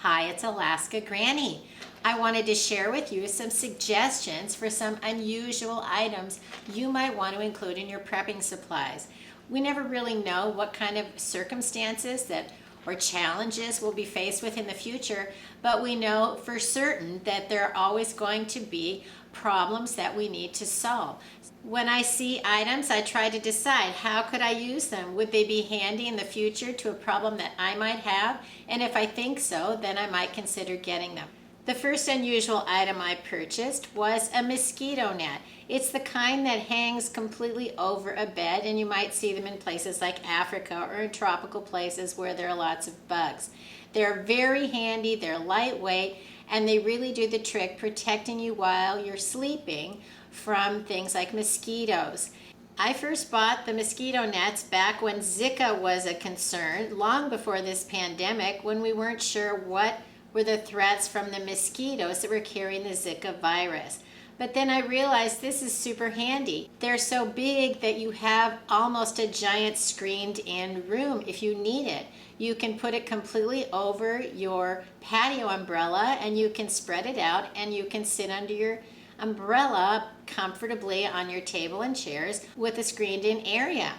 Hi, it's Alaska Granny. I wanted to share with you some suggestions for some unusual items you might want to include in your prepping supplies. We never really know what kind of circumstances or challenges we'll be faced with in the future, but we know for certain that there are always going to be problems that we need to solve. When I see items, I try to decide how could I use them? Would they be handy in the future to a problem that I might have? And if I think so, then I might consider getting them. The first unusual item I purchased was a mosquito net. It's the kind that hangs completely over a bed, and you might see them in places like Africa or in tropical places where there are lots of bugs. They're very handy, they're lightweight, and they really do the trick protecting you while you're sleeping from things like mosquitoes. I first bought the mosquito nets back when Zika was a concern, long before this pandemic, when we weren't sure what were the threats from the mosquitoes that were carrying the Zika virus. But then I realized this is super handy. They're so big that you have almost a giant screened-in room if you need it. You can put it completely over your patio umbrella and you can spread it out and you can sit under your umbrella comfortably on your table and chairs with a screened-in area.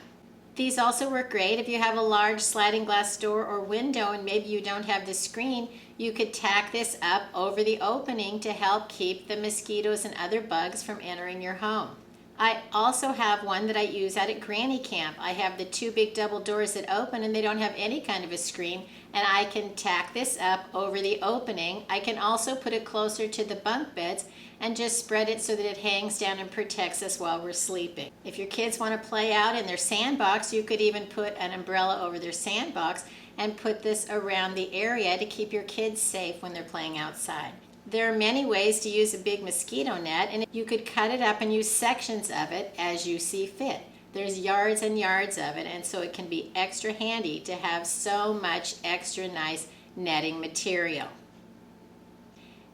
These also work great if you have a large sliding glass door or window and maybe you don't have the screen. You could tack this up over the opening to help keep the mosquitoes and other bugs from entering your home. I also have one that I use out at Granny Camp. I have the two big double doors that open and they don't have any kind of a screen, and I can tack this up over the opening. I can also put it closer to the bunk beds and just spread it so that it hangs down and protects us while we're sleeping. If your kids want to play out in their sandbox, you could even put an umbrella over their sandbox and put this around the area to keep your kids safe when they're playing outside. There are many ways to use a big mosquito net, and you could cut it up and use sections of it as you see fit. There's yards and yards of it, and so it can be extra handy to have so much extra nice netting material.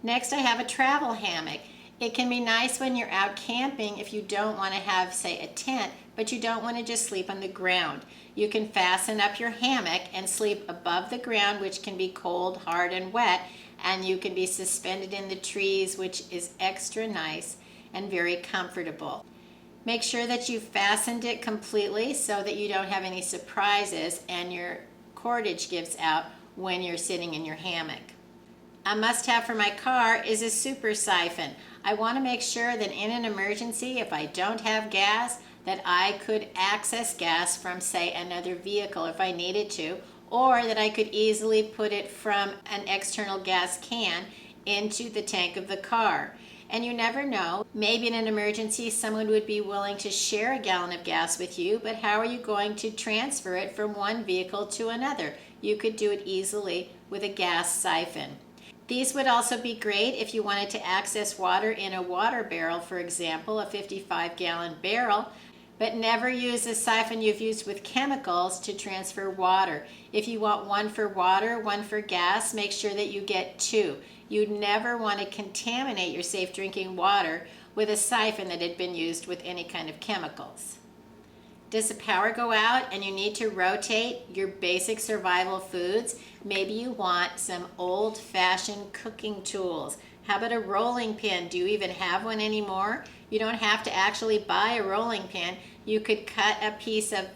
Next, I have a travel hammock. It can be nice when you're out camping if you don't want to have, say, a tent, but you don't want to just sleep on the ground. You can fasten up your hammock and sleep above the ground, which can be cold, hard, and wet, and you can be suspended in the trees, which is extra nice and very comfortable. Make sure that you've fastened it completely so that you don't have any surprises and your cordage gives out when you're sitting in your hammock. A must-have for my car is a super siphon. I want to make sure that in an emergency, if I don't have gas, that I could access gas from, say, another vehicle if I needed to, or that I could easily put it from an external gas can into the tank of the car. And you never know, maybe in an emergency someone would be willing to share a gallon of gas with you, but how are you going to transfer it from one vehicle to another? You could do it easily with a gas siphon. These would also be great if you wanted to access water in a water barrel, for example, a 55-gallon barrel, but never use a siphon you've used with chemicals to transfer water. If you want one for water, one for gas, make sure that you get two. You'd never want to contaminate your safe drinking water with a siphon that had been used with any kind of chemicals. Does the power go out and you need to rotate your basic survival foods? Maybe you want some old-fashioned cooking tools. How about a rolling pin? Do you even have one anymore? You don't have to actually buy a rolling pin. You could cut a piece of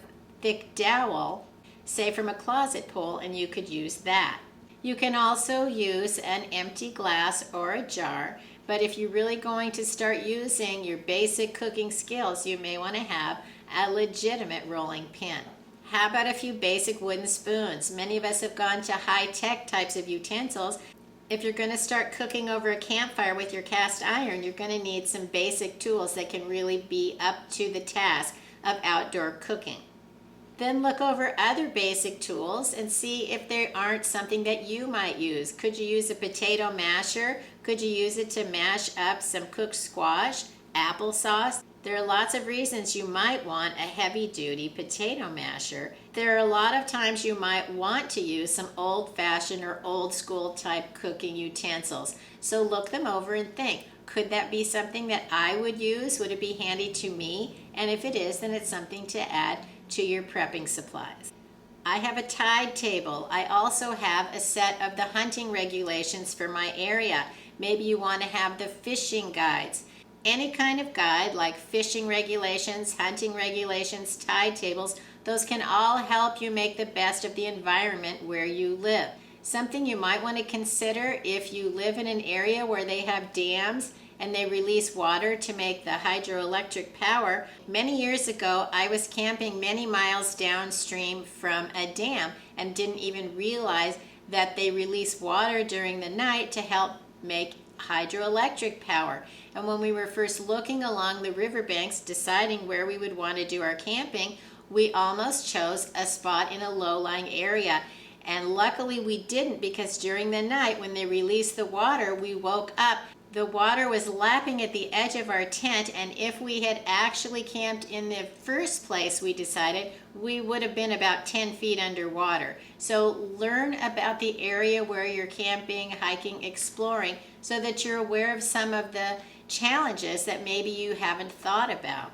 thick dowel, say from a closet pole, and you could use that. You can also use an empty glass or a jar, but if you're really going to start using your basic cooking skills, you may want to have a legitimate rolling pin. How about a few basic wooden spoons? Many of us have gone to high-tech types of utensils. If you're going to start cooking over a campfire with your cast iron, you're going to need some basic tools that can really be up to the task of outdoor cooking. Then look over other basic tools and see if there aren't something that you might use. Could you use a potato masher? Could you use it to mash up some cooked squash, applesauce? There are lots of reasons you might want a heavy-duty potato masher. There are a lot of times you might want to use some old-fashioned or old-school type cooking utensils. So look them over and think, could that be something that I would use? Would it be handy to me? And if it is, then it's something to add to your prepping supplies. I have a tide table. I also have a set of the hunting regulations for my area. Maybe you want to have the fishing guides. Any kind of guide like fishing regulations, hunting regulations, tide tables, those can all help you make the best of the environment where you live. Something you might want to consider if you live in an area where they have dams and they release water to make the hydroelectric power. Many years ago, I was camping many miles downstream from a dam and didn't even realize that they release water during the night to help make hydroelectric power. And when we were first looking along the riverbanks, deciding where we would want to do our camping, we almost chose a spot in a low-lying area. And luckily we didn't, because during the night when they released the water, we woke up. The water was lapping at the edge of our tent, and if we had actually camped in the first place, we decided, we would have been about 10 feet underwater. So learn about the area where you're camping, hiking, exploring, so that you're aware of some of the challenges that maybe you haven't thought about.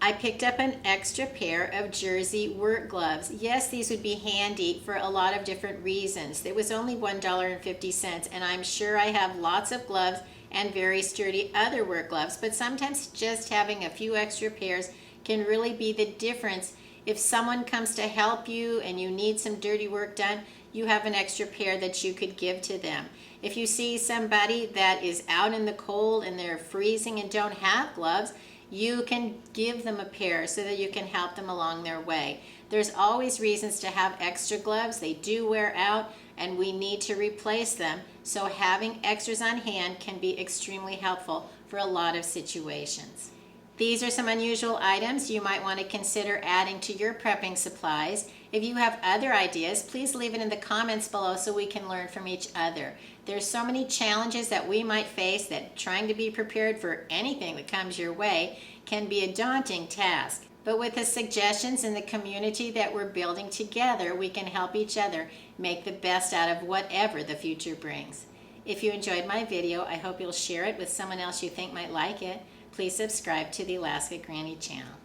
I picked up an extra pair of jersey work gloves. Yes, these would be handy for a lot of different reasons. It was only $1.50, and I'm sure I have lots of gloves and very sturdy other work gloves, but sometimes just having a few extra pairs can really be the difference. If someone comes to help you and you need some dirty work done, you have an extra pair that you could give to them. If you see somebody that is out in the cold and they're freezing and don't have gloves, you can give them a pair so that you can help them along their way. There's always reasons to have extra gloves. They do wear out and we need to replace them. So having extras on hand can be extremely helpful for a lot of situations. These are some unusual items you might want to consider adding to your prepping supplies. If you have other ideas, please leave it in the comments below so we can learn from each other. There's so many challenges that we might face that trying to be prepared for anything that comes your way can be a daunting task. But with the suggestions and the community that we're building together, we can help each other make the best out of whatever the future brings. If you enjoyed my video, I hope you'll share it with someone else you think might like it. Please subscribe to the Alaska Granny channel.